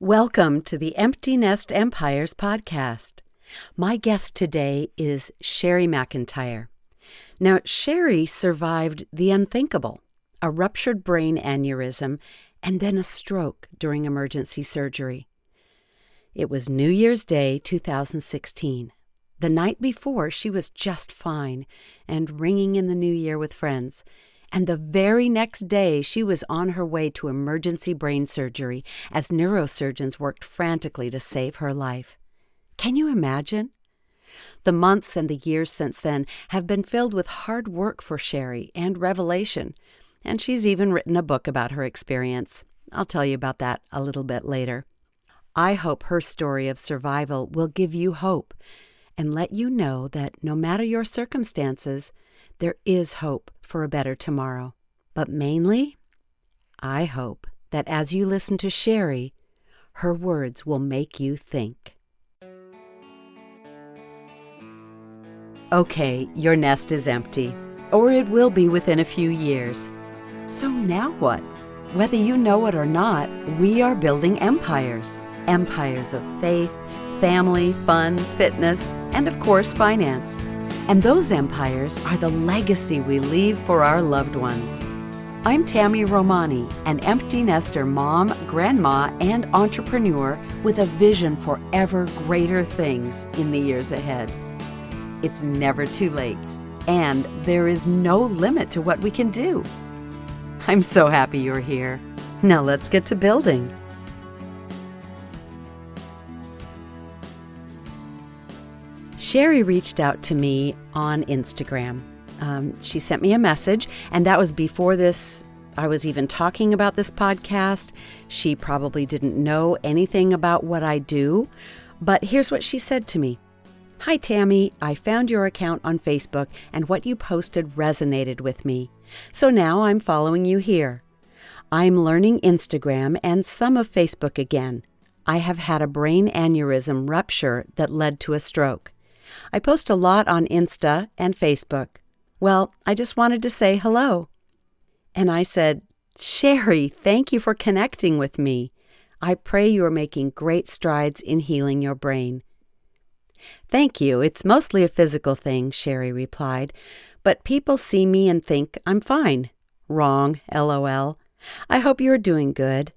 Welcome to the Empty Nest Empires podcast. My guest today is Sheri McIntyre. Now, Sheri survived the unthinkable, a ruptured brain aneurysm, and then a stroke during emergency surgery. It was New Year's Day, 2016. The night before, she was just fine and ringing in the new year with friends. And the very next day, she was on her way to emergency brain surgery as neurosurgeons worked frantically to save her life. Can you imagine? The months and the years since then have been filled with hard work for Sheri and revelation, and she's even written a book about her experience. I'll tell you about that a little bit later. I hope her story of survival will give you hope and let you know that no matter your circumstances, there is hope for a better tomorrow. But mainly, I hope that as you listen to Sheri, her words will make you think. Okay, your nest is empty, or it will be within a few years. So now what? Whether you know it or not, we are building empires. Empires of faith, family, fun, fitness, and of course, finance. And those empires are the legacy we leave for our loved ones. I'm Tammy Romani, an empty nester mom, grandma, and entrepreneur with a vision for ever greater things in the years ahead. It's never too late, and there is no limit to what we can do. I'm so happy you're here. Now let's get to building. Sheri reached out to me on Instagram. She sent me a message, and that was before I was even talking about this podcast. She probably didn't know anything about what I do, but here's what she said to me. Hi, Tammy. I found your account on Facebook, and what you posted resonated with me. So now I'm following you here. I'm learning Instagram and some of Facebook again. I have had a brain aneurysm rupture that led to a stroke. I post a lot on Insta and Facebook. Well, I just wanted to say hello. And I said, Sheri, thank you for connecting with me. I pray you are making great strides in healing your brain. Thank you. It's mostly a physical thing, Sheri replied. But people see me and think I'm fine. Wrong, LOL. I hope you're doing good.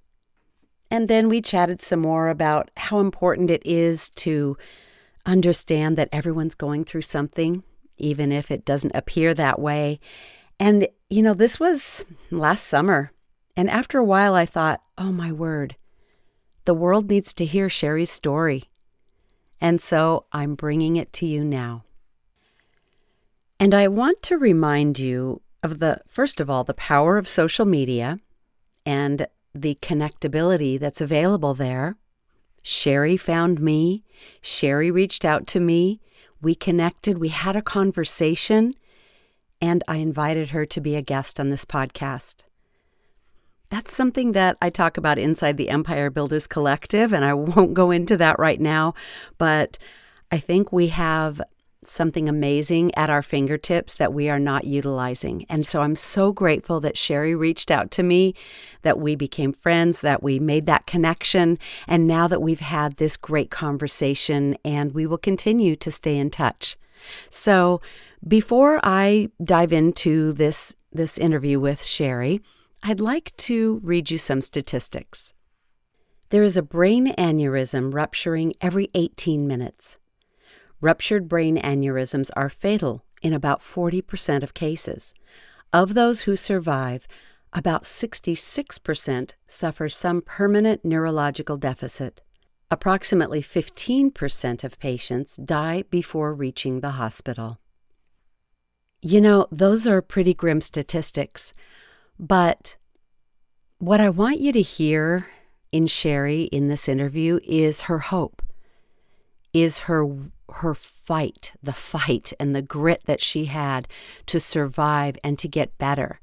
And then we chatted some more about how important it is to understand that everyone's going through something, even if it doesn't appear that way. And, this was last summer. And after a while, I thought, oh my word, the world needs to hear Sheri's story. And so I'm bringing it to you now. And I want to remind you of first of all, the power of social media and the connectability that's available there. Sheri found me. Sheri reached out to me. We connected. We had a conversation. And I invited her to be a guest on this podcast. That's something that I talk about inside the Empire Builders Collective, and I won't go into that right now. But I think we have something amazing at our fingertips that we are not utilizing. And so I'm so grateful that Sheri reached out to me, that we became friends, that we made that connection, and now that we've had this great conversation, and we will continue to stay in touch. So before I dive into this interview with Sheri, I'd like to read you some statistics. There is a brain aneurysm rupturing every 18 minutes. Ruptured brain aneurysms are fatal in about 40% of cases. Of those who survive, about 66% suffer some permanent neurological deficit. Approximately 15% of patients die before reaching the hospital. Those are pretty grim statistics, but what I want you to hear in Sheri in this interview is her hope, is her fight, the fight and the grit that she had to survive and to get better.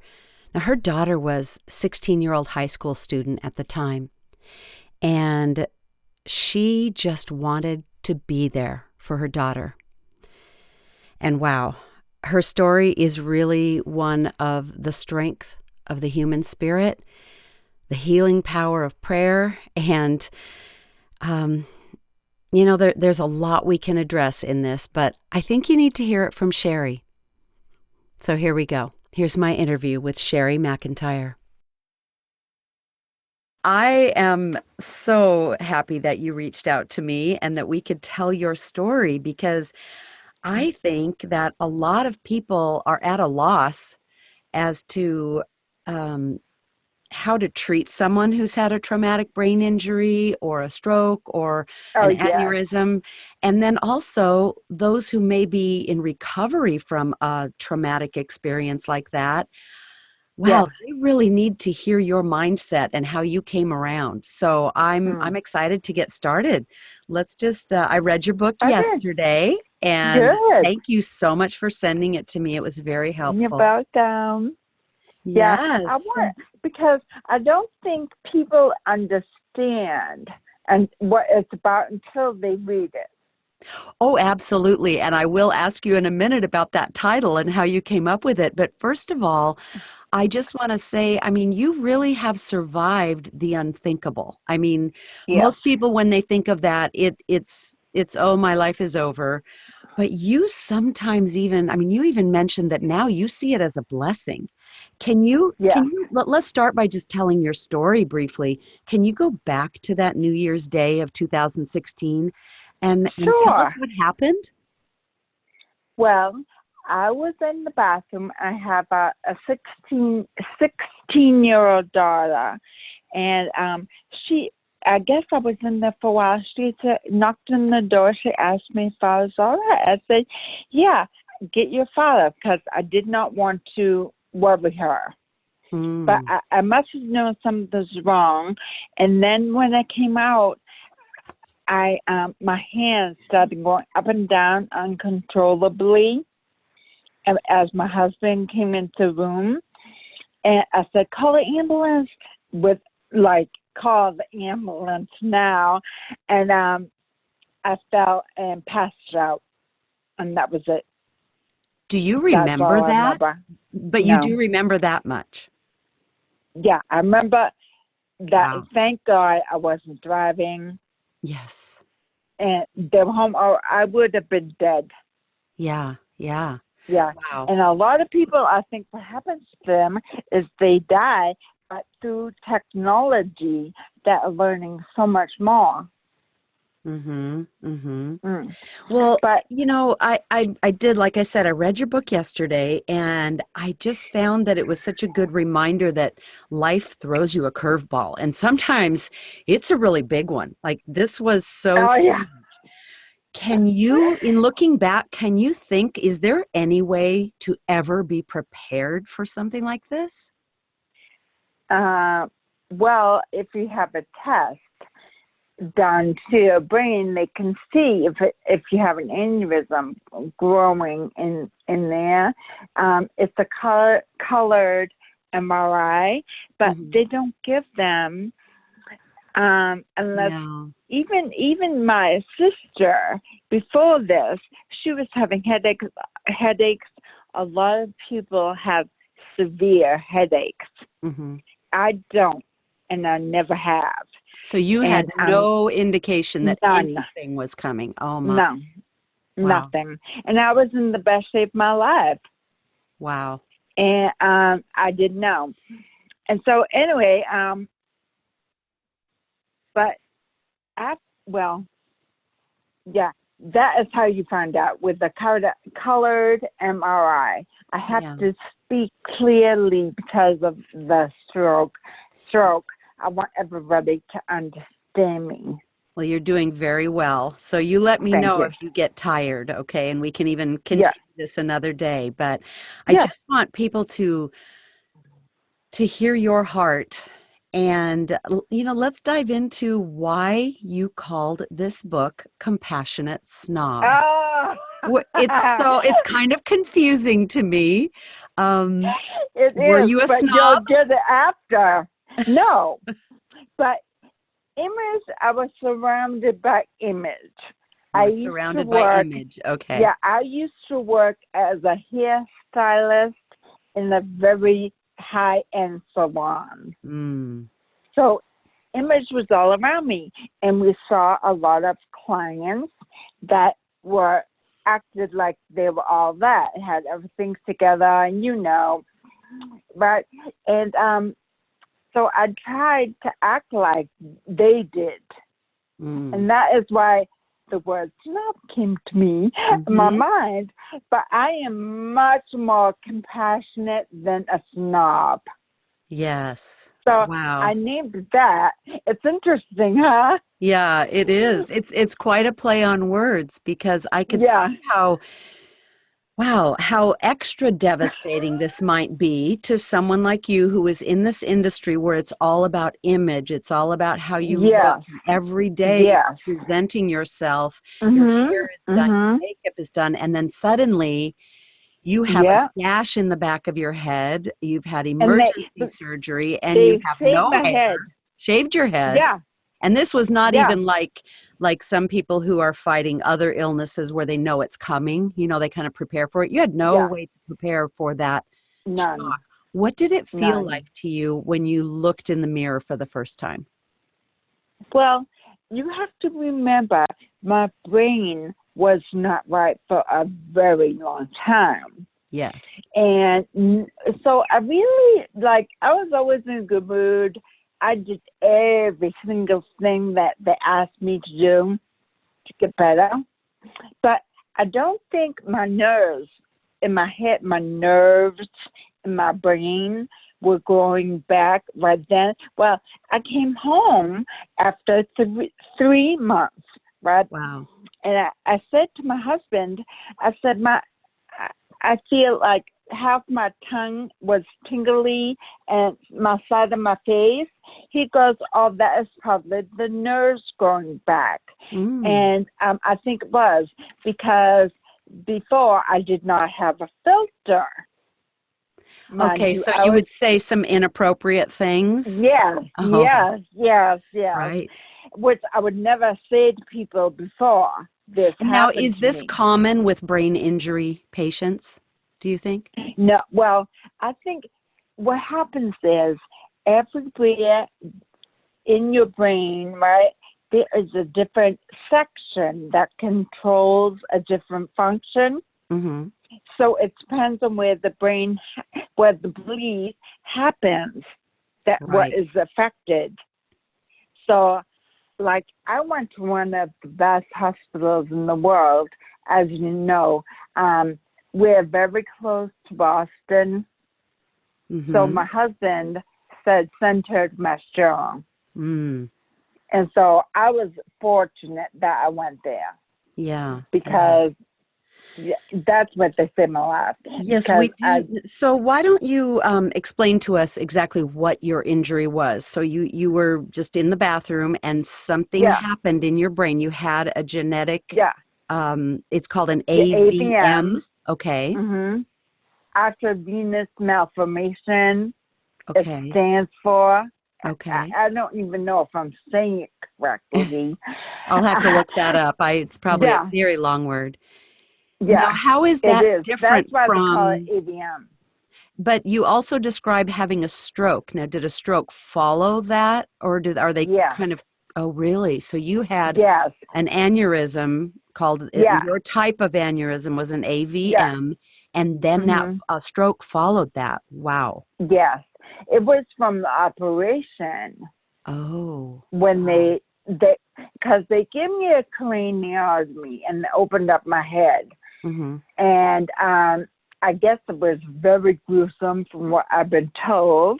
Now, her daughter was a 16-year-old high school student at the time, and she just wanted to be there for her daughter. And wow, her story is really one of the strength of the human spirit, the healing power of prayer, and Um, there's a lot we can address in this, but I think you need to hear it from Sheri. So here we go. Here's my interview with Sheri McIntyre. I am so happy that you reached out to me and that we could tell your story, because I think that a lot of people are at a loss as to um, how to treat someone who's had a traumatic brain injury or a stroke or Oh, an yes. aneurysm. And then also those who may be in recovery from a traumatic experience like that. Wow, Yes. they really need to hear your mindset and how you came around. So I'm Mm. excited to get started. Let's just I read your book Okay. yesterday, and Good. thank you so much for sending it to me. It was very You're helpful. welcome. Yeah, I Yes. want because I don't think people understand and what it's about until they read it. Oh, absolutely. And I will ask you in a minute about that title and how you came up with it. But first of all, I just want to say, I mean, you really have survived the unthinkable. I mean, Yes. most people, when they think of that, it's oh, my life is over. But you sometimes even, I mean, you even mentioned that now you see it as a blessing. Yes. Let's start by just telling your story briefly. Can you go back to that New Year's Day of 2016 and tell us Sure. what happened? Well, I was in the bathroom. I have a 16-year-old daughter, and I guess I was in there for a while. She knocked on the door. She asked me if I was all right. I said, yeah, get your father, because I did not want to worry her. But Hmm. I must have known something was wrong. And then when I came out, my hands started going up and down uncontrollably. And as my husband came into the room, and I said, "Call the ambulance," with like, "Call the ambulance now," and I fell and passed out, and that was it. Do you That's remember all I that? remember. But you No, do remember that much. yeah, I remember that. Wow. Thank God I wasn't driving, Yes. and they were home, or I would have been dead. Yeah. Yeah. Yeah, Wow. and a lot of people, I think, what happens to them is they die, but through technology, that are learning so much more. Mm-hmm. Mm-hmm. Mm. Well, But I did, like I said, I read your book yesterday, and I just found that it was such a good reminder that life throws you a curveball, and sometimes it's a really big one. Like this was so oh yeah, huge. Can you, in looking back, can you think, is there any way to ever be prepared for something like this? uh, well, if you have a test done to your brain, they can see if you have an aneurysm growing in there. It's a colored MRI, but Hmm. they don't give them unless No. even my sister before this, she was having headaches. A lot of people have severe headaches. Hmm. I don't, and I never have. So you had And no indication that none, anything was coming. Oh my. no, Wow. nothing. And I was in the best shape of my life, Wow. and I didn't know. And so anyway, but well, yeah, that is how you find out with the colored MRI. I have Yeah. to speak clearly because of the stroke. I want everybody to understand me. Well, you're doing very well. So you let me Thank know you. if you get tired, okay? And we can even Yeah. continue this another day. But I Yeah. just want people to hear your heart. And let's dive into why you called this book Compassionate Snob. Oh, It's kind of confusing to me. it Were is, you a but you'll snob? get it after. No, but image, I was surrounded by image. You I were used to surrounded by work, image. Okay. yeah, I used to work as a hairstylist in a very high end salon. Mm. So image was all around me. And we saw a lot of clients that were acted like they were all that, had everything together, and right? And so I tried to act like they did. And that is why the word snob came to me in my mind. But I am much more compassionate than a snob. Yes. So Wow. I named that. It's interesting, huh? Yeah, it is. It's quite a play on words, because I could see how, wow, how extra devastating this might be to someone like you who is in this industry where it's all about image. It's all about how you look every day. You're presenting yourself. Your hair is done, your makeup is done, and then suddenly you have a gash in the back of your head. You've had emergency surgery, and you have shaved no my hair. head. Shaved your head. Yeah. And this was not even like some people who are fighting other illnesses where they know it's coming. They kind of prepare for it. You had no way to prepare for that. None. Shock. What did it feel None. like to you when you looked in the mirror for the first time? Well, you have to remember, my brain was not right for a very long time. Yes. And so I really, I was always in a good mood. I did every single thing that they asked me to do to get better. But I don't think my nerves in my head, my nerves in my brain were going back right then. Well, I came home after 3 months, right? Wow. And I said to my husband, I said, I feel like half my tongue was tingly and my side of my face. He goes, oh, that is probably the nerves going back. And I think it was because before I did not have a filter. Okay, so you would say some inappropriate things? Yes, yes. Right. Which I would never say to people before this happened. Now, is to this me. common with brain injury patients, do you think? No, well, I think what happens is everywhere in your brain, right, there is a different section that controls a different function. So it depends on where the bleed happens, what is affected. So, I went to one of the best hospitals in the world, as you know. We're very close to Boston. So my husband said Centered Mascara. And so I was fortunate that I went there. Yeah. Because that's what they saved my life. Yes, we do. So why don't you explain to us exactly what your injury was? So you were just in the bathroom and something happened in your brain. You had a genetic, it's called an AVM. Okay. Intravenous malformation. Okay. It stands for. Okay. I don't even know if I'm saying it correctly. I'll have to look that up. It's probably a very long word. Yeah. Now, how is that different That's why from? they call it AVM. But you also described having a stroke. Now, did a stroke follow that, or are they kind of? Oh, really? So you had an aneurysm called. Your type of aneurysm was an AVM, and then that a stroke followed that. Wow. Yes, it was from the operation. Oh. When because they gave me a craniotomy and opened up my head. And I guess it was very gruesome from what I've been told.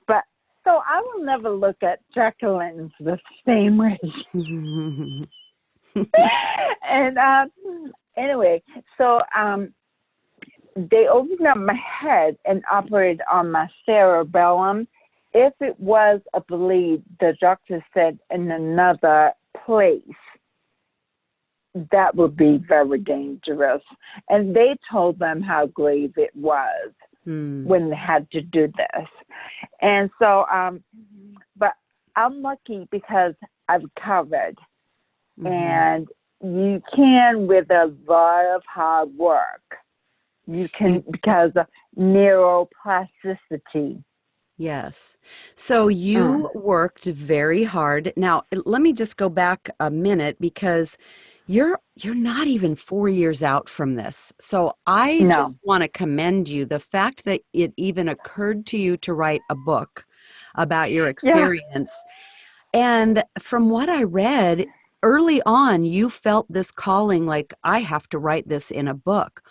But so I will never look at Jacqueline's the same way. And anyway, so they opened up my head and operated on my cerebellum. If it was a bleed, the doctor said in another place, that would be very dangerous. And they told them how grave it was when they had to do this. And so, but I'm lucky because I've recovered. And you can, with a lot of hard work, you can, because of neuroplasticity. Yes. So you worked very hard. Now, let me just go back a minute because you're not even 4 years out from this. So I No. just want to commend you. The fact that it even occurred to you to write a book about your Yeah. experience. And from what I read, early on, you felt this calling like, I have to write this in a book.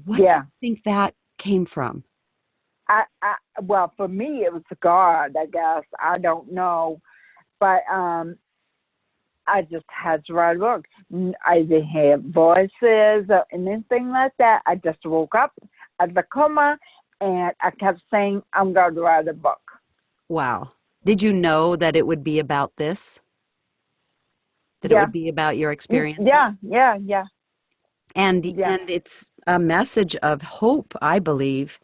What do you Yeah. think that came from? Well, for me, it was God, I guess. I don't know. But I just had to write a book. I didn't have voices or anything like that. I just woke up out of the coma and I kept saying, I'm going to write a book. Wow. Did you know that it would be about this? That it Yeah. would be about your experiences? Yeah. And it's a message of hope, I believe,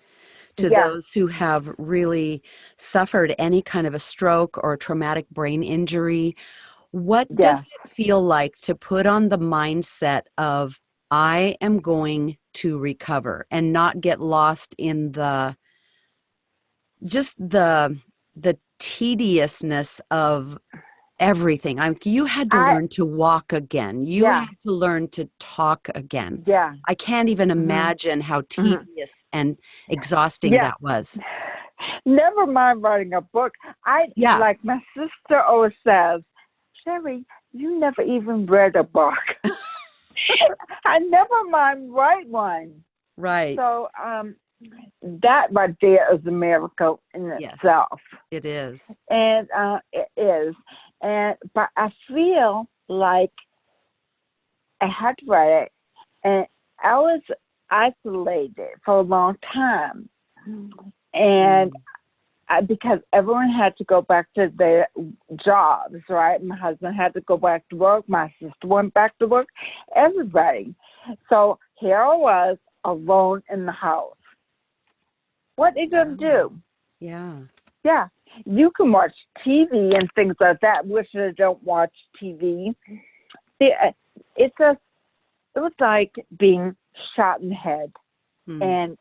to Yeah. those who have really suffered any kind of a stroke or a traumatic brain injury. What Yeah. does it feel like to put on the mindset of, I am going to recover, and not get lost in the tediousness of everything? You had to I learn to walk again. You Yeah. had to learn to talk again. Yeah. I can't even Hmm. imagine how Hmm. tedious and exhausting Yeah. that was. Never mind writing a book. Yeah. Like my sister always says, Sheri, you never even read a book. I never mind write one. Right. So that right there is a miracle in Yes, itself, it is. and it is. But I feel like I had to write it, and I was isolated for a long time, and Mm. because everyone had to go back to their jobs, right? My husband had to go back to work. My sister went back to work. Everybody. So here I was alone in the house. What are you going to Wow. do? Yeah. Yeah. You can watch TV and things like that. Wish I don't watch TV. It's a, it was like being shot in the head. Mm. And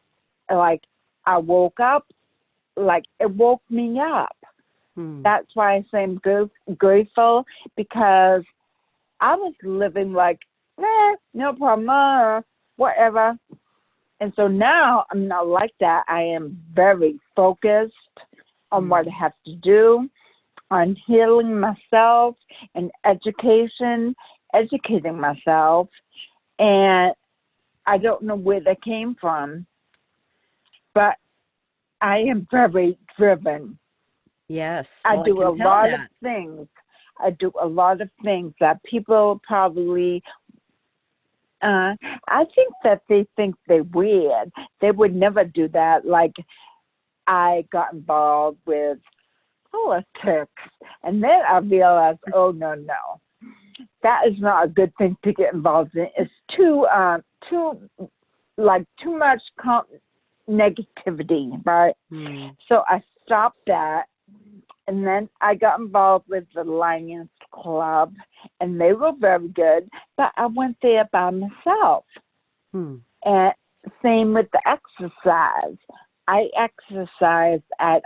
like I woke up, like it woke me up. Mm. That's why I say I'm grateful, because I was living like, no problem, whatever. And so now I'm not like that. I am very focused on what I Mm. have to do, on healing myself and educating myself. And I don't know where that came from, but I am very driven. Yes. I Well, I do a can tell lot of that. things. I do a lot of things that people probably, I think that they think they're weird. They would never do that. Like, I got involved with politics, and then I realized, oh, no. That is not a good thing to get involved in. It's too much negativity, right? Mm. So I stopped that. And then I got involved with the Lions Club, and they were very good, but I went there by myself. Mm. And same with the exercise. I exercised at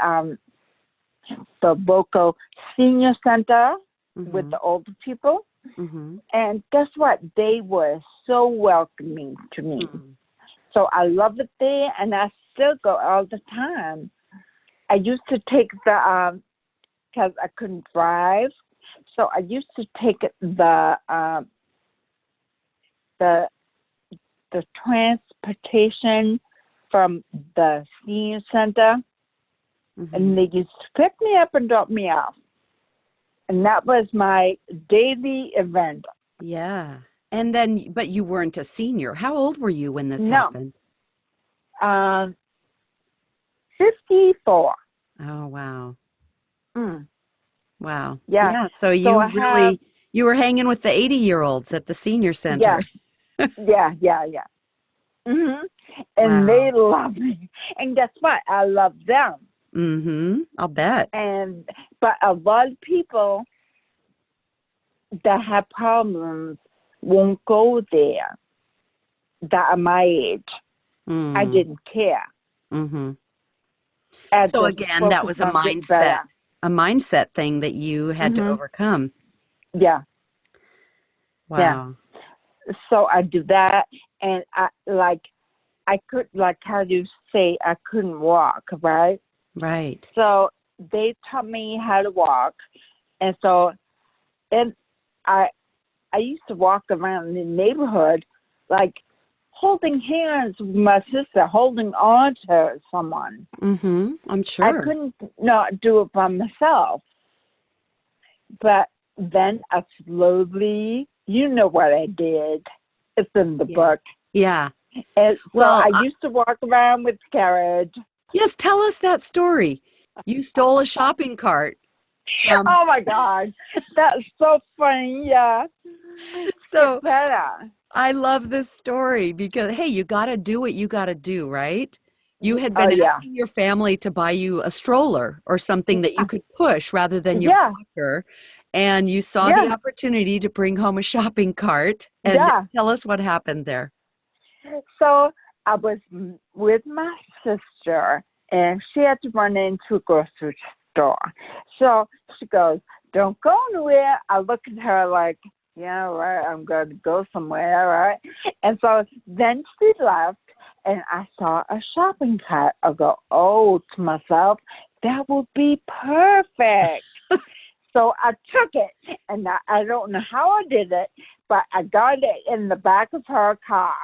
the local senior center with Mm-hmm. the older people. Mm-hmm. And guess what? They were so welcoming to me. Mm. So I love it there, and I still go all the time. I used to take the because I couldn't drive. So I used to take the transportation from the senior center, Mm-hmm. and they used to pick me up and drop me off, and that was my daily event. Yeah. And then, but you weren't a senior. How old were you when this No, happened? um, 54. Oh, wow. Mm, Wow. yeah. Yeah. So So I have you were hanging with the 80-year-olds at the senior center. yeah, yeah. Hmm. And they Wow. love me, and guess what? I love them. Mm-hmm. I'll bet. And but a lot of people that have problems won't go there that are my age. I Mm. didn't care. Mm-hmm. I So just again, that was focused on getting better. a mindset thing that you had to overcome. Yeah, yeah. Wow. So I do that, and I could, like how you say, I couldn't walk, right? Right. So they taught me how to walk, and so and I used to walk around the neighborhood like holding hands with my sister, holding on to someone. I'm I sure. couldn't not do it by myself. But then I slowly, you know what I did. It's in the book. Yeah. And so Well, I used to walk around with carriage. yes, tell us that story. You stole a shopping cart from. Oh my God. That's so funny. Yeah. So Get better. I love this story because, hey, you got to do what you got to do, right? You had Oh been yeah. asking your family to buy you a stroller or something that you could push rather than your Yeah. walker. And you saw the Yeah. opportunity to bring home a shopping cart. And Yeah. tell us what happened there. So I was with my sister, and she had to run into a grocery store. So she goes, "Don't go anywhere." I look at her like, "Yeah, right, I'm going to go somewhere, right?" And so then she left, and I saw a shopping cart. I go, "Oh," to myself, "that would be perfect." So I took it, and I don't know how I did it, but I got it in the back of her car.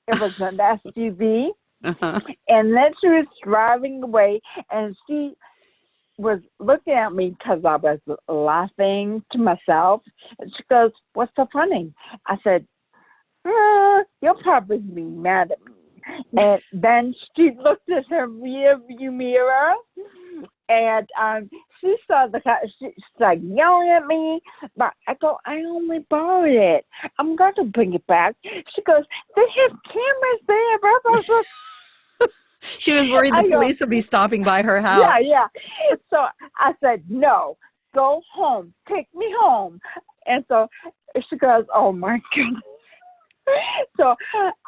It was an SUV, Uh-huh. and then she was driving away, and she was looking at me because I was laughing to myself. And she goes, "What's so funny?" I said, "You'll probably be mad at me." And then she looked at her rear view mirror, and she saw the car. She's like yelling at me, but I go, "I only borrowed it. I'm going to bring it back." She goes, "They have cameras there." Blah, blah, blah. She was worried the I go, police would be stopping by her house. "Yeah, yeah." So I said, "No, go home. Take me home." And so she goes, "Oh my God." So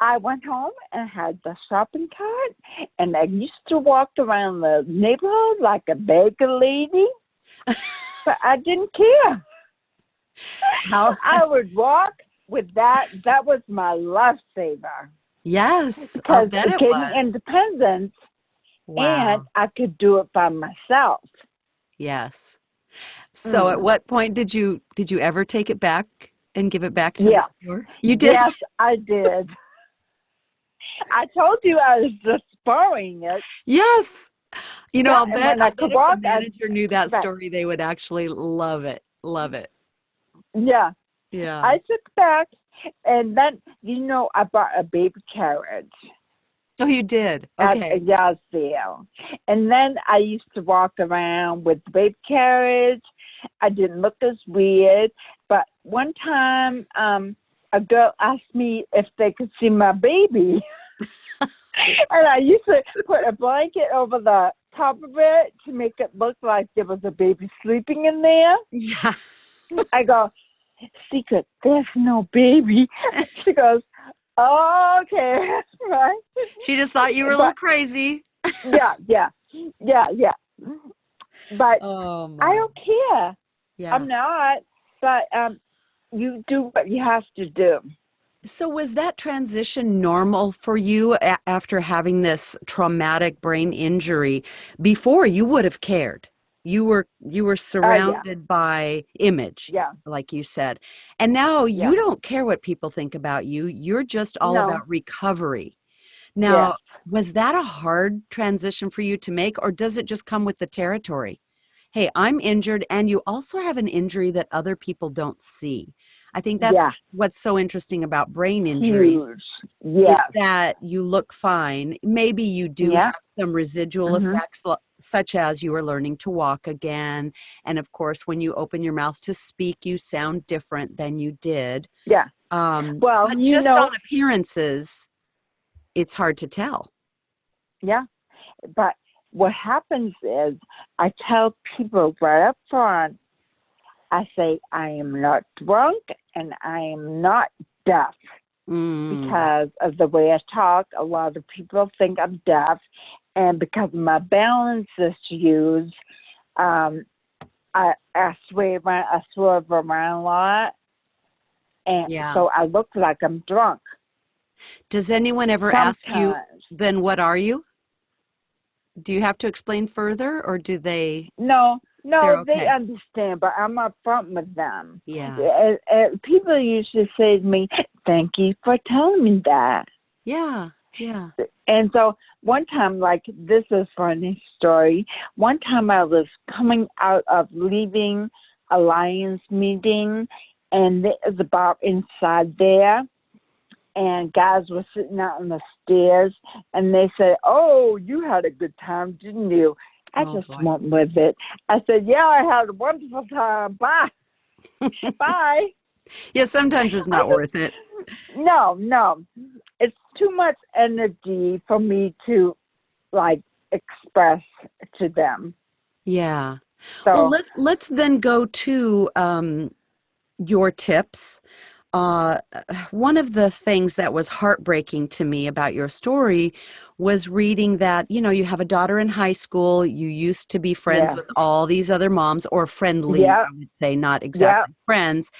I went home and had the shopping cart, and I used to walk around the neighborhood like a beggar lady, but I didn't care. How? I would walk with that. That was my lifesaver Yes, I'll because bet it it gave me was. independence, and Wow. I could do it by myself. Yes. So at Mm. what point did you ever take it back and give it back to the Yeah. store? You did? Yes, I did. I told you I was just borrowing it. Yes. You know, Yeah, I'll and bet when I I bet could if the walk, manager knew that but story, they would actually love it. Love it. yeah, Yeah. I took back, and then I bought a baby carriage Oh, you did. at a Okay. yard sale, and then I used to walk around with the baby carriage. I didn't look as weird, but one time, a girl asked me if they could see my baby, and I used to put a blanket over the top of it to make it look like there was a baby sleeping in there. Yeah. I go, "Secret, there's no baby." She goes, "Oh, okay." Right. She just thought you were a little But crazy. yeah, yeah, yeah, yeah. But Oh I my. don't care. Yeah. I'm not. But you do what you have to do. So was that transition normal for you after having this traumatic brain injury? Before you would have cared. You were Yeah, surrounded by image, yeah, like you said. And now yeah. you don't care what people think about you. You're just all No, about recovery. yes. Now, was that a hard transition for you to make, or does it just come with the territory? Hey, I'm injured, and you also have an injury that other people don't see. I think Yeah, that's what's so interesting about brain injuries huge. is Yes. that you look fine. Maybe you do Yeah. have some residual Mm-hmm. effects, such as you are learning to walk again. And of course, when you open your mouth to speak, you sound different than you did. Yeah. Well, But just on appearances, it's hard to tell. yeah. But what happens is I tell people right up front, I say, "I am not drunk and I am not deaf." Mm, Because of the way I talk, a lot of people think I'm deaf. And because of my balance issues, I swerve around a lot. And Yeah. so I look like I'm drunk Does anyone ever ask you, sometimes. then what are you? Do you have to explain further, or do they? No, They're they okay. understand, but I'm upfront with them. Yeah. People usually say to me, "Thank you for telling me that." Yeah. Yeah. And so one time, like, this is a funny story. One time I was coming out of leaving a Lions meeting, and there was a bar inside there, and guys were sitting out on the stairs, and they said, "Oh, you had a good time, didn't you?" I Oh just boy. went with it. I said, "Yeah, I had a wonderful time. Bye." Bye. Yeah, sometimes it's I not just, worth it. no. It's too much energy for me to, like, express to them. Yeah. Well, So, let's then go to your tips. Uh, one of the things that was heartbreaking to me about your story was reading that, you have a daughter in high school. You used to be friends yeah. with all these other moms, or friendly, Yeah. I would say, not Yeah. exactly friends.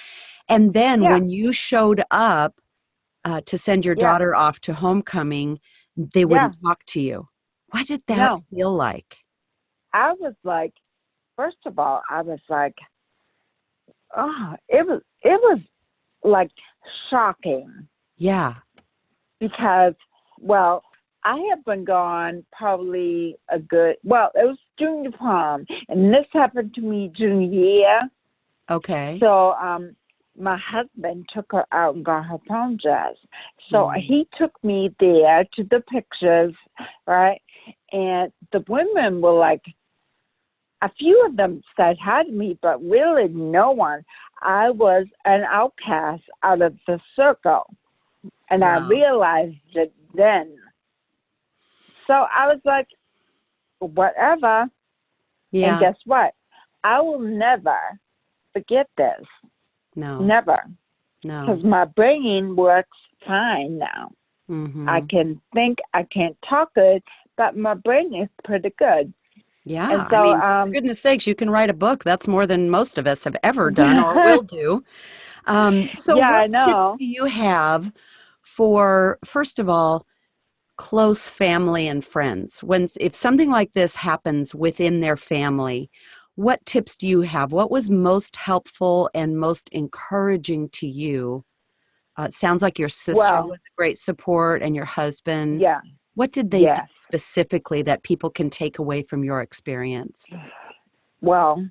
And then Yeah. when you showed up to send your Yeah. daughter off to homecoming, they Yeah. wouldn't talk to you. What did that No. feel like? I was like, first of all, I was like, oh, it was like shocking Yeah. because, well, I have been gone probably it was junior prom, and this happened to me junior year. Okay. So, my husband took her out and got her prom dress. So Mm. he took me there to the pictures, right? And the women were like, a few of them said hi to me, but really no one. I was an outcast out of the circle, and I Wow. realized it then. So I was like, whatever. And Yeah. guess what? I will never forget this. No. Never. No. Because my brain works fine now. I Mm-hmm. can think, I can't talk good, but my brain is pretty good. Yeah. And I so, mean, for goodness sakes, you can write a book. That's more than most of us have ever done or will do. So yeah, what I tips know. do you have for, first of all, close family and friends? If something like this happens within their family, what tips do you have? What was most helpful and most encouraging to you? It sounds like your sister Well, was a great support and your husband. yeah, What did they do yes. specifically that people can take away from your experience? Well,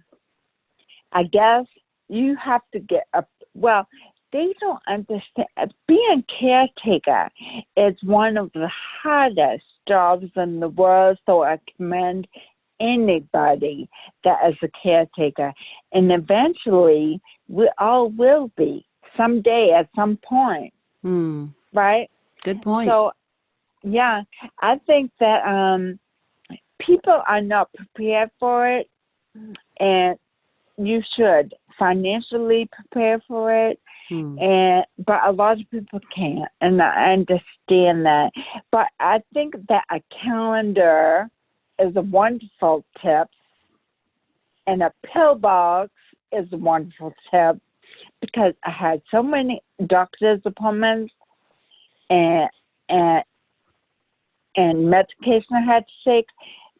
I guess you have to get up. Well, they don't understand. Being a caretaker is one of the hardest jobs in the world, so I commend anybody that is a caretaker. And eventually, we all will be someday at some point, Hmm. right? Good point. So, yeah, I think that people are not prepared for it, and you should financially prepare for it. Hmm. But a lot of people can't, and I understand that. But I think that a calendar is a wonderful tip, and a pill box is a wonderful tip, because I had so many doctor's appointments and and and medication I had to take.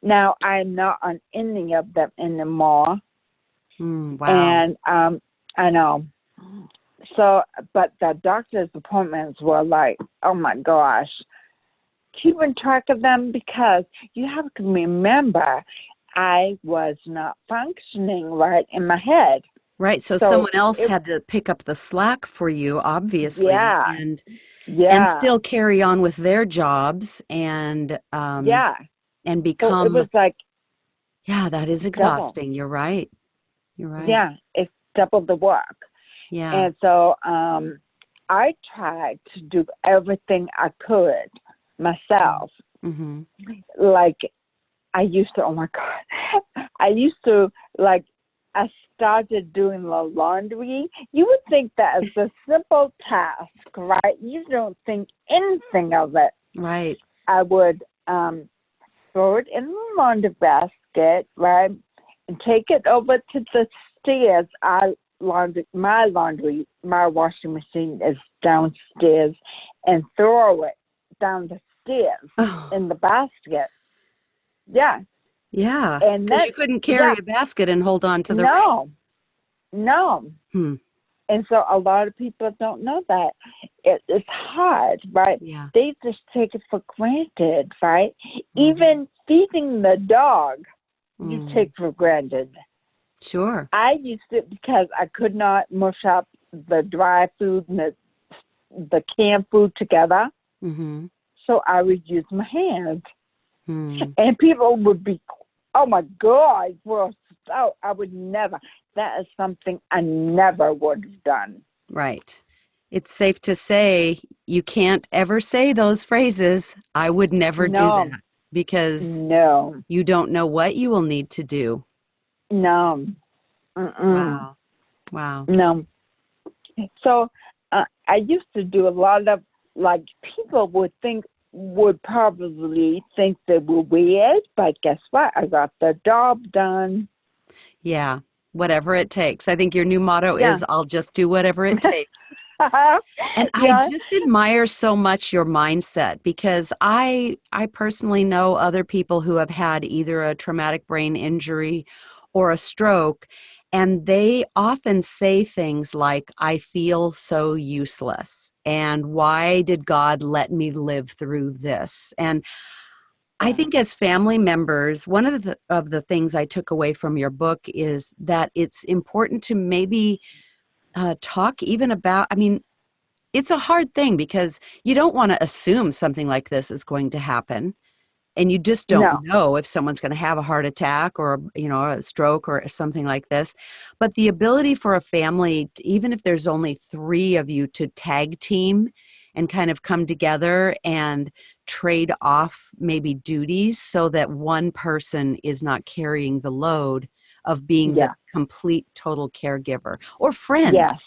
Now I'm not on any of them anymore, Hmm. Wow. and I know. So, but the doctor's appointments were like, oh my gosh, keeping track of them, because you have to remember I was not functioning right in my head. Right. So So someone else it, had to pick up the slack for you, obviously, yeah, and yeah, still carry on with their jobs yeah. and So it become, was like yeah, that is double. exhausting. You're right. You're right. Yeah, it's double the work. Yeah. And so I tried to do everything I could myself. Mm-hmm. Like, I used to, oh my God, I used to, like, I started doing the laundry. You would think that is a simple task, right? You don't think anything of it. Right. I would throw it in the laundry basket, right, and take it over to the stairs. My washing machine is downstairs, and throw it down the stairs in the basket. Yeah. Yeah, And because then, you couldn't carry a basket and hold on to the rail. No. And so a lot of people don't know that. It's hard, right? Yeah. They just take it for granted, right? Even feeding the dog, you take for granted. Sure. I used it because I could not mush up the dry food and the canned food together. So I would use my hands. And people would be, oh my God, gross. Oh, I would never. That is something I never would have done. Right. It's safe to say you can't ever say those phrases, I would never do that, because you don't know what you will need to do. No. Wow. No. So I used to do a lot of, like, people would probably think they were weird, but guess what? I got the job done. Yeah. Whatever it takes. I think your new motto is, I'll just do whatever it takes. And I just admire so much your mindset, because I personally know other people who have had either a traumatic brain injury or a stroke, and they often say things like, I feel so useless, and why did God let me live through this? And I think as family members, one of the things I took away from your book is that it's important to maybe talk even about, I mean, it's a hard thing because you don't want to assume something like this is going to happen. And you just don't know if someone's going to have a heart attack or, a stroke or something like this. But the ability for a family, even if there's only 3 of you, to tag team and kind of come together and trade off maybe duties so that one person is not carrying the load of being the complete total caregiver. Or friends,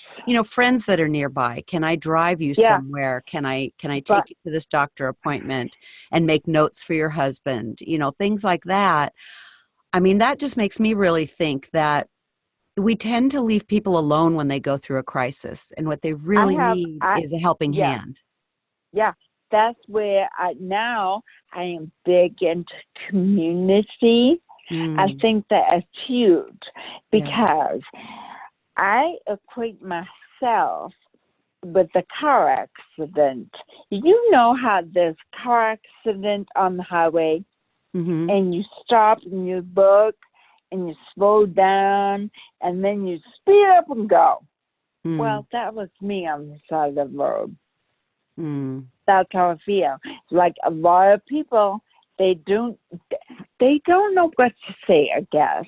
friends that are nearby. Can I drive you somewhere? Can I take you to this doctor appointment and make notes for your husband? Things like that. I mean, that just makes me really think that we tend to leave people alone when they go through a crisis, and what they really need is a helping hand. Yeah, that's where I am big into community. I think that is huge, because I equate myself with the car accident. You know how there's car accident on the highway, and you stop and you look and you slow down and then you speed up and go. Well, that was me on the side of the road. That's how I feel. Like a lot of people, they don't know what to say, I guess.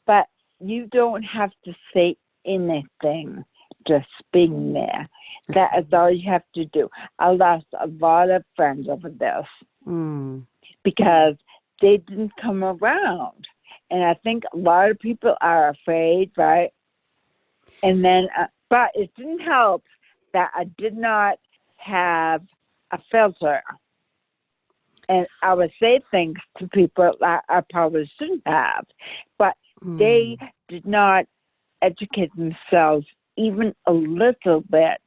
But you don't have to say anything, just being there. That is all you have to do. I lost a lot of friends over this because they didn't come around. And I think a lot of people are afraid, right? And then, but it didn't help that I did not have a filter. And I would say things to people that I probably shouldn't have. But they did not educate themselves even a little bit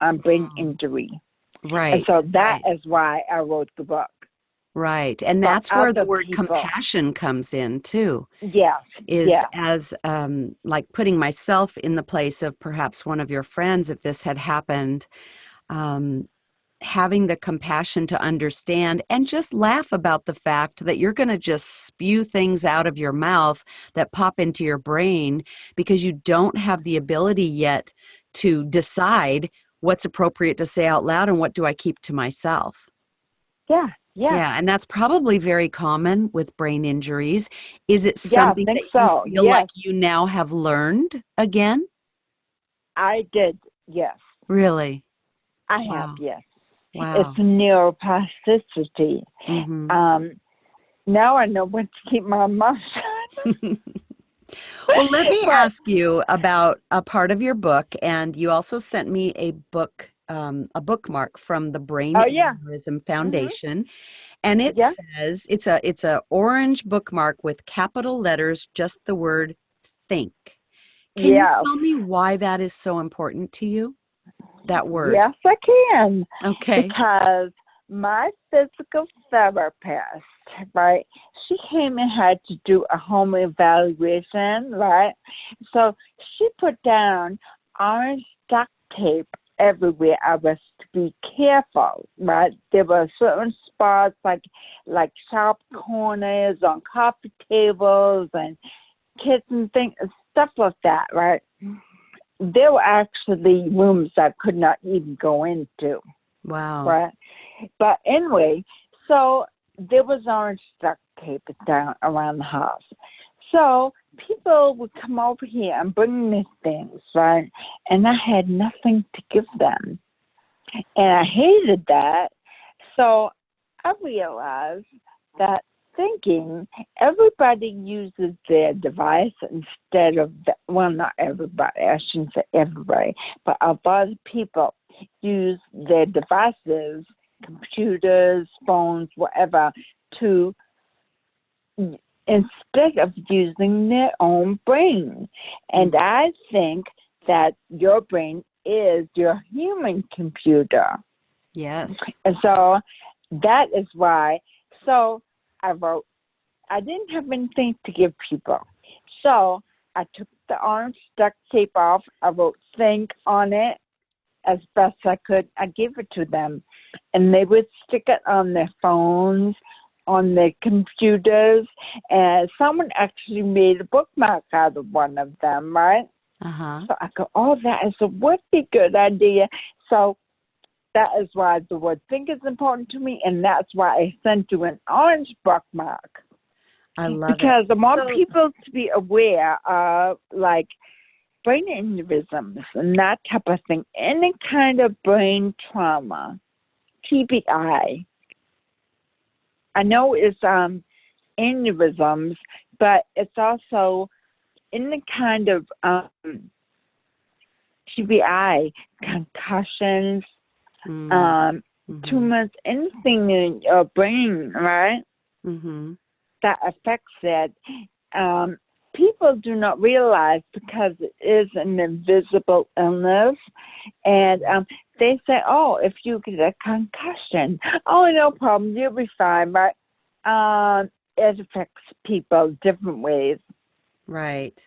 on brain injury. Right. And so that is why I wrote the book. Right. And that's where the word compassion comes in too. Yes. As like putting myself in the place of perhaps one of your friends, if this had happened, having the compassion to understand and just laugh about the fact that you're going to just spew things out of your mouth that pop into your brain because you don't have the ability yet to decide what's appropriate to say out loud and what do I keep to myself. Yeah, and that's probably very common with brain injuries. Is it something that you feel like you now have learned again? I did, yes. Really? I have, yes. Wow. It's neuroplasticity. Now I know when to keep my mouth shut. Well, let me ask you about a part of your book, and you also sent me a book a bookmark from the Brain Oh yeah. Aneurysm Mhm. Foundation, and it Yeah. says it's a orange bookmark with capital letters, just the word think. Can you Yeah. tell me why that is so important to you? That word. Yes, I can. Okay. Because my physical therapist, right, she came and had to do a home evaluation, right? So she put down orange duct tape everywhere. I was to be careful, right? There were certain spots like sharp corners on coffee tables and kitchen things, stuff like that, right? There were actually rooms I could not even go into, Wow. right? But anyway, so there was orange duct tape down around the house. So people would come over here and bring me things, right? And I had nothing to give them. And I hated that. So I realized that thinking everybody uses their device instead of, well, not everybody, I shouldn't say everybody, but a lot of people use their devices, computers, phones, whatever, to instead of using their own brain. And I think that your brain is your human computer. Yes. And so that is why. So I wrote, I didn't have anything to give people. So I took the orange duct tape off. I wrote think on it as best I could. I gave it to them. And they would stick it on their phones, on their computers. And someone actually made a bookmark out of one of them, right? Uh-huh. So I go, oh, that is a really good idea. So that is why the word think is important to me, and that's why I sent you an orange bookmark. I love it. Because I want So, people to be aware of, like, brain aneurysms and that type of thing. Any kind of brain trauma, TBI. I know it's aneurysms, but it's also any kind of TBI, concussions, mm-hmm. tumors, anything in your brain, right, Mm-hmm. that affects it. People do not realize because it is an invisible illness. And they say, oh, if you get a concussion, oh, no problem, you'll be fine. But it affects people different ways. Right.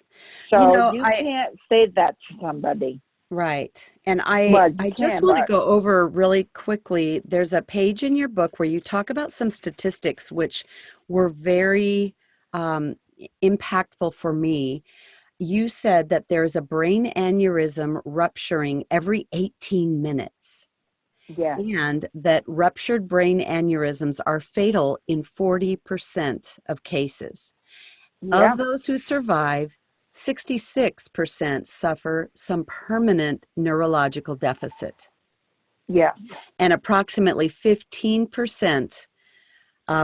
So you I can't say that to somebody. right. And I Well, you I just can, want to but go over really quickly. There's a page in your book where you talk about some statistics which were very impactful for me. You said that there's a brain aneurysm rupturing every 18 minutes. yeah. And that ruptured brain aneurysms are fatal in 40% of cases. Of Yeah. those who survive, 66% suffer some permanent neurological deficit, Yeah. and approximately 15%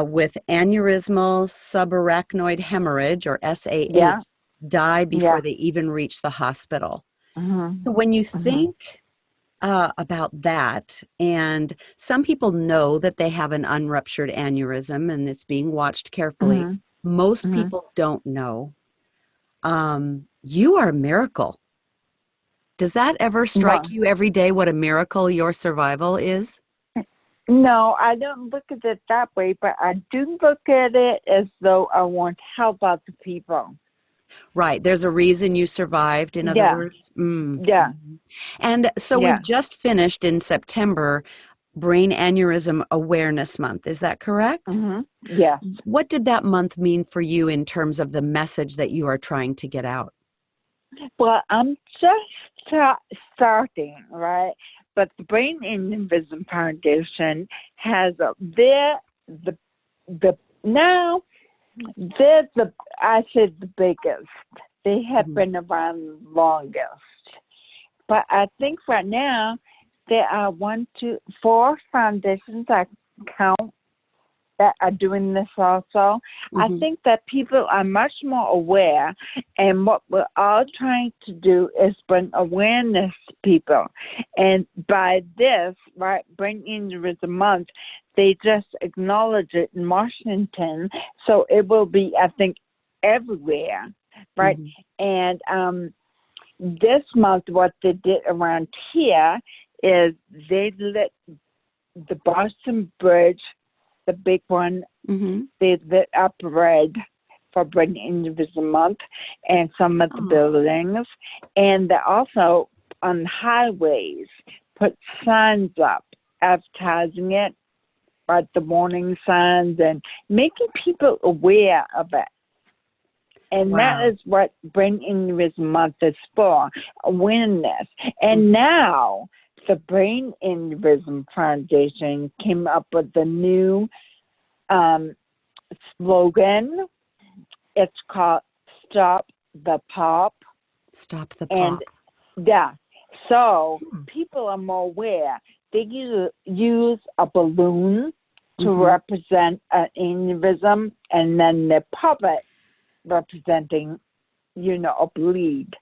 with aneurysmal subarachnoid hemorrhage, or SAH, Yeah. die before Yeah. they even reach the hospital. Mhm. So when you Mhm. think about that, and some people know that they have an unruptured aneurysm and it's being watched carefully, Mhm. most Mhm. people don't know. You are a miracle. Does that ever strike Well, you every day what a miracle your survival is? no, I don't look at it that way, but I do look at it as though I want to help other people. Right. There's a reason you survived, in other Yeah. words. Mm. Yeah. Mhm. And so Yeah. we've just finished in September Brain Aneurysm Awareness Month. Is that correct? Mhm. Yeah. What did that month mean for you in terms of the message that you are trying to get out? Well, I'm just starting, right? But the Brain Innovation Foundation has the the now they're the I said the biggest. They have Mhm. been around the longest. But I think right now there are 1, 2, 4 foundations I count. that are doing this also. I think that people are much more aware, and what we're all trying to do is bring awareness to people. And by this, right, Brain Aneurysm Month, they just acknowledge it in Washington, so it will be, I think, everywhere, right? And this month, what they did around here is they lit the Boston Bridge, the big one, they lit up red for Brain Aneurysm Month, and some of the buildings. And they also, on highways, put signs up advertising it, like the warning signs, and making people aware of it. And that is what Brain Aneurysm Month is for, awareness. And now the Brain Aneurysm Foundation came up with the new slogan. It's called Stop the Pop. Stop the Pop. And yeah, so people are more aware. They use a balloon to represent an aneurysm, and then they pop it representing, a bleed.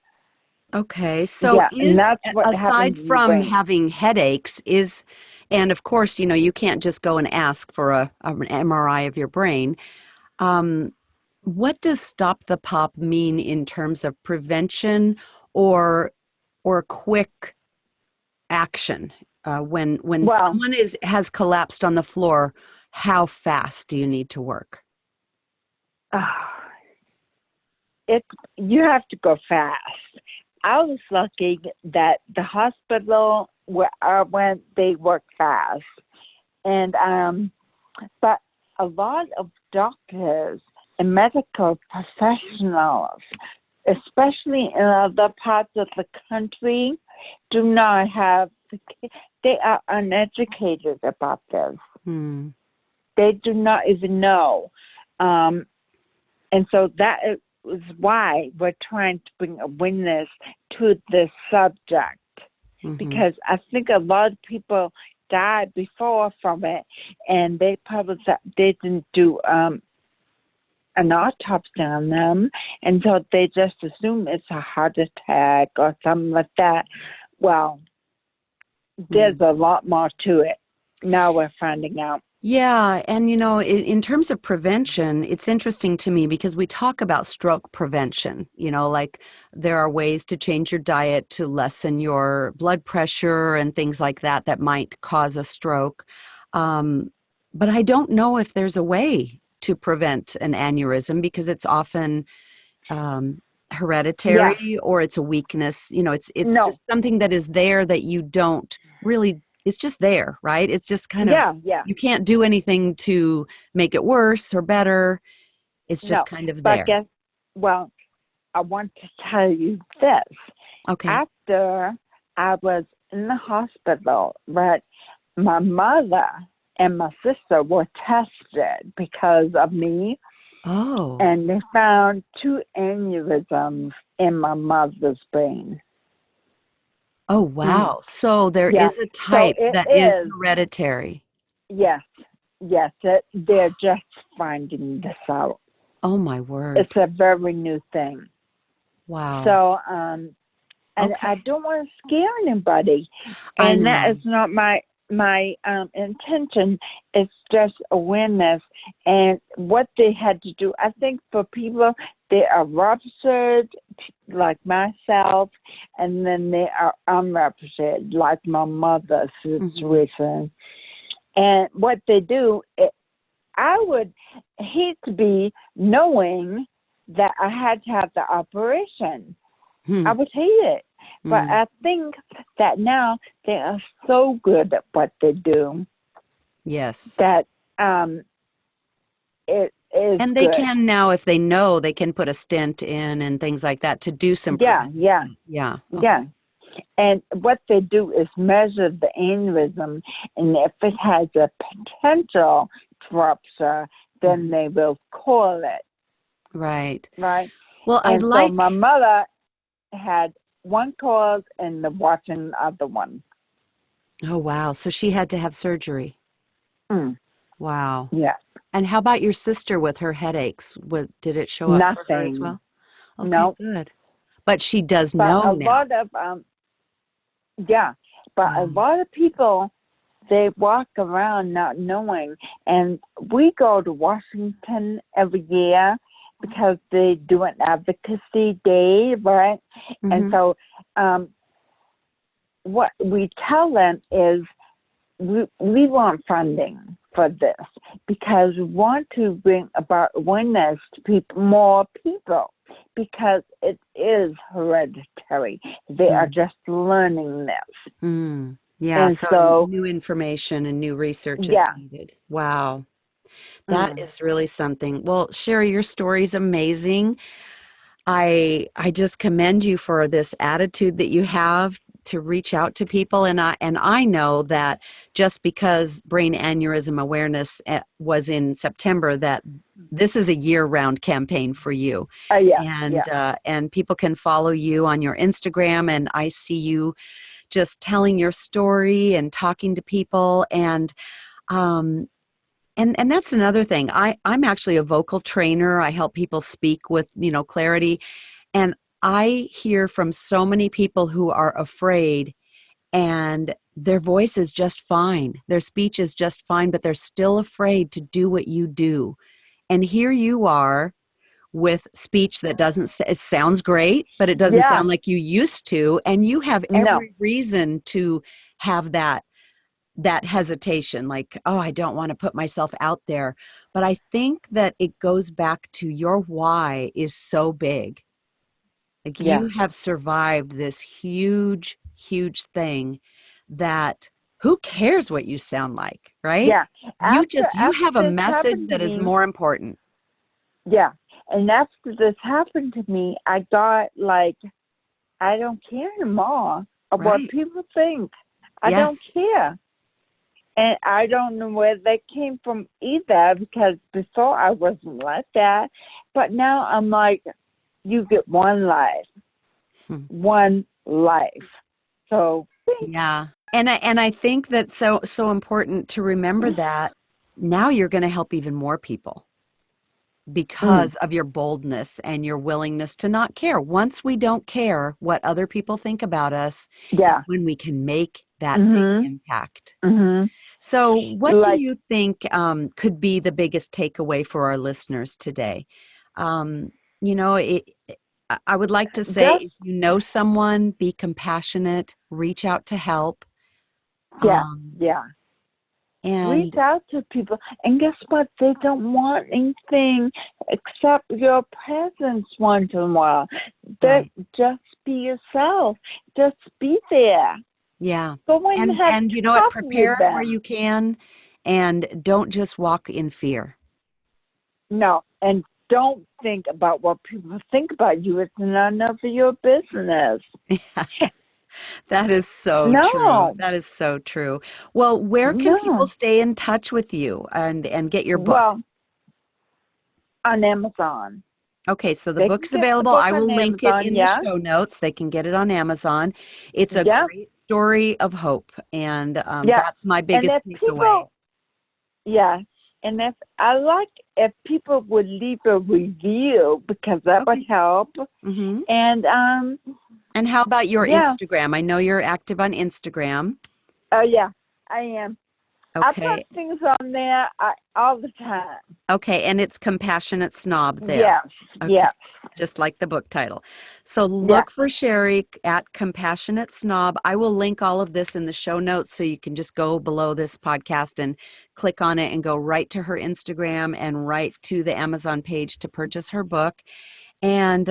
Okay, so and that's what aside from having headaches, and of course, you can't just go and ask for an MRI of your brain. What does Stop the Pop mean in terms of prevention or quick action? When someone has collapsed on the floor, how fast do you need to work? You have to go fast. I was lucky that the hospital where I went, they work fast. And but a lot of doctors and medical professionals, especially in other parts of the country, do not have, they are uneducated about this. They do not even know. And so that is why we're trying to bring awareness to this subject, because I think a lot of people died before from it, and they probably they didn't do an autopsy on them, and so they just assume it's a heart attack or something like that. Well, there's a lot more to it. Now we're finding out. Yeah, and in terms of prevention, it's interesting to me because we talk about stroke prevention, like there are ways to change your diet to lessen your blood pressure and things like that might cause a stroke. But I don't know if there's a way to prevent an aneurysm because it's often hereditary or it's a weakness. It's just something that is there that you don't really. It's just there, right? It's just kind of, you can't do anything to make it worse or better. It's just kind of there. Well, I want to tell you this. Okay. After I was in the hospital, but my mother and my sister were tested because of me. Oh. And they found 2 aneurysms in my mother's brain. Oh, wow. So there is a type that is hereditary. Yes. They're just finding this out. Oh, my word. It's a very new thing. Wow. So, and I don't want to scare anybody. And that is not my intention. It's just awareness. And what they had to do, I think for people, they are ruptured, like myself, and then they are unruptured, like my mother's situation. And what they do, I would hate to be knowing that I had to have the operation. I would hate it. But I think that now they are so good at what they do. Yes. That it is and they good. can now, if they know, they can put a stent in and things like that to do some Yeah. And what they do is measure the aneurysm, and if it has a potential to rupture, then they will call it. Right. Well, and so my mother had one cause and watching the other one. Oh, wow. So she had to have surgery. Wow. Yeah. And how about your sister with her headaches? Did it show up for her as Nothing. well? Okay, No. good. But she does But know a now. lot of yeah. But a Wow. lot of people, they walk around not knowing. And we go to Washington every year because they do an advocacy day, right? And Hmm. so what we tell them is we want funding for this because we want to bring about awareness to more people because it is hereditary. They are just learning this. Mm. Yeah, And so so, new information and new research is yeah. needed. Wow. That Mm. is really something. Well, Sheri, your story's amazing. I just commend you for this attitude that you have to reach out to people, and I know that just because brain aneurysm awareness was in September, that this is a year-round campaign for you. Yeah, yeah, And people can follow you on your Instagram, and I see you just telling your story and talking to people, um and that's another thing. I'm actually a vocal trainer. I help people speak with, clarity. And I hear from so many people who are afraid and their voice is just fine. Their speech is just fine, but they're still afraid to do what you do. And here you are with speech that it sounds great, but it doesn't yeah. sound like you used to. And you have No, every reason to have that hesitation, like, oh, I don't want to put myself out there. But I think that it goes back to your why is so big. Like, yeah, you have survived this huge, huge thing that who cares what you sound like, right? yeah. You After have a this message happened to that is me, more important. yeah. And after this happened to me, I got like, I don't care anymore of what Right. people think. I don't Yes. care. And I don't know where they came from either because before I wasn't like that. But now I'm like, you get one life, Hmm. one life. So, Yeah. And I think that's so important to remember that now you're going to help even more people mm, because of your boldness and your willingness to not care. Once we don't care what other people think about us is yeah. when we can make that big Mhm. impact. Mhm. So, what do Like, you think could be the biggest takeaway for our listeners today? Um, you know, I would like to say just if you know someone, be compassionate, reach out to help. yeah, Um, yeah. Reach and out to people, and guess what? They don't want anything except your presence once in a while. That right. just be yourself. Just be there. Yeah. Go and have And you know what? coffee with Prepare where them. you can and don't just walk in fear. No, and don't think about what people think about you. It's none of your business. That is so true. No, That is so true. Well, where can people no. stay in touch with you and get your book? Well, on Amazon. Okay, so the They can book's get the available. book I on will link it Amazon, in the yeah? show notes. They can get it on Amazon. It's a Yeah, great story of hope, and yeah. that's my And biggest if takeaway. people, yeah, and if I like if people would leave a review because that would Okay. help. Hmm. And And how about your yeah, Instagram? I know you're active on Instagram. oh yeah, I am. I put Okay. things on there all the time. Okay, and it's Compassionate Snob there. Yes, Okay, yes, just like the book title. So yeah. look for Sheri at Compassionate Snob. I will link all of this in the show notes so you can just go below this podcast and click on it and go right to her Instagram and right to the Amazon page to purchase her book. And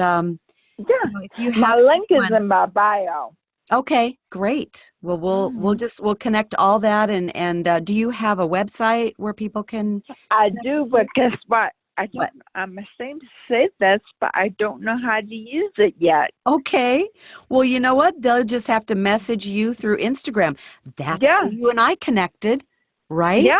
Yeah, if you my have link is anyone, in my bio. okay, great. Well, Hmm. we'll connect all that. And do you have a website where people can I connect do, with but you? guess what? I don't. What? I'm ashamed to say this, but I don't know how to use it yet. Okay. Well, you know what? They'll just have to message you through Instagram. That's how Yeah, you and I connected, right? yeah,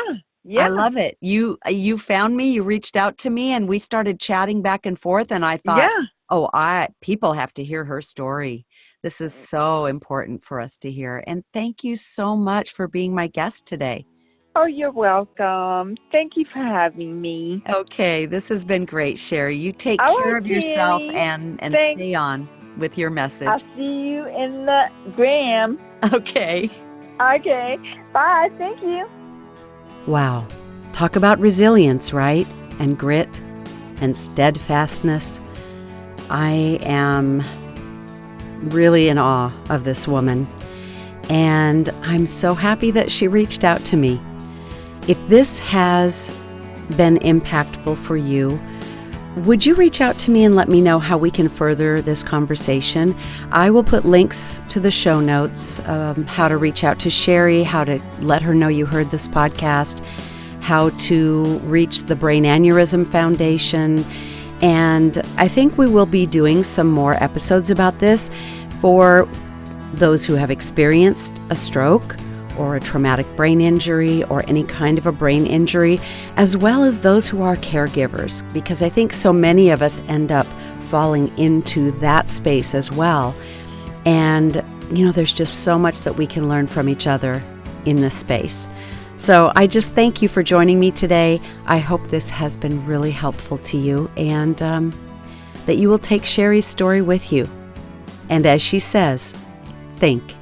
I yeah, love it. You found me, you reached out to me, and we started chatting back and forth, and I thought, yeah. "Oh, I people have to hear her story. This is so important for us to hear." And thank you so much for being my guest today. Oh, you're welcome. Thank you for having me. Okay, this has been great, Sheri. You take All care right, of yourself Sheri. and Thanks. stay on with your message. I'll see you in the gram. Okay. Okay. Bye. Thank you. Wow. Talk about resilience, right? And grit and steadfastness. I am really in awe of this woman. And I'm so happy that she reached out to me. If this has been impactful for you, would you reach out to me and let me know how we can further this conversation? I will put links to the show notes, how to reach out to Sheri, how to let her know you heard this podcast, how to reach the Brain Aneurysm Foundation. And I think we will be doing some more episodes about this for those who have experienced a stroke or a traumatic brain injury or any kind of a brain injury, as well as those who are caregivers, because I think so many of us end up falling into that space as well. And, there's just so much that we can learn from each other in this space. So I just thank you for joining me today. I hope this has been really helpful to you, and that you will take Sheri's story with you. And as she says, think.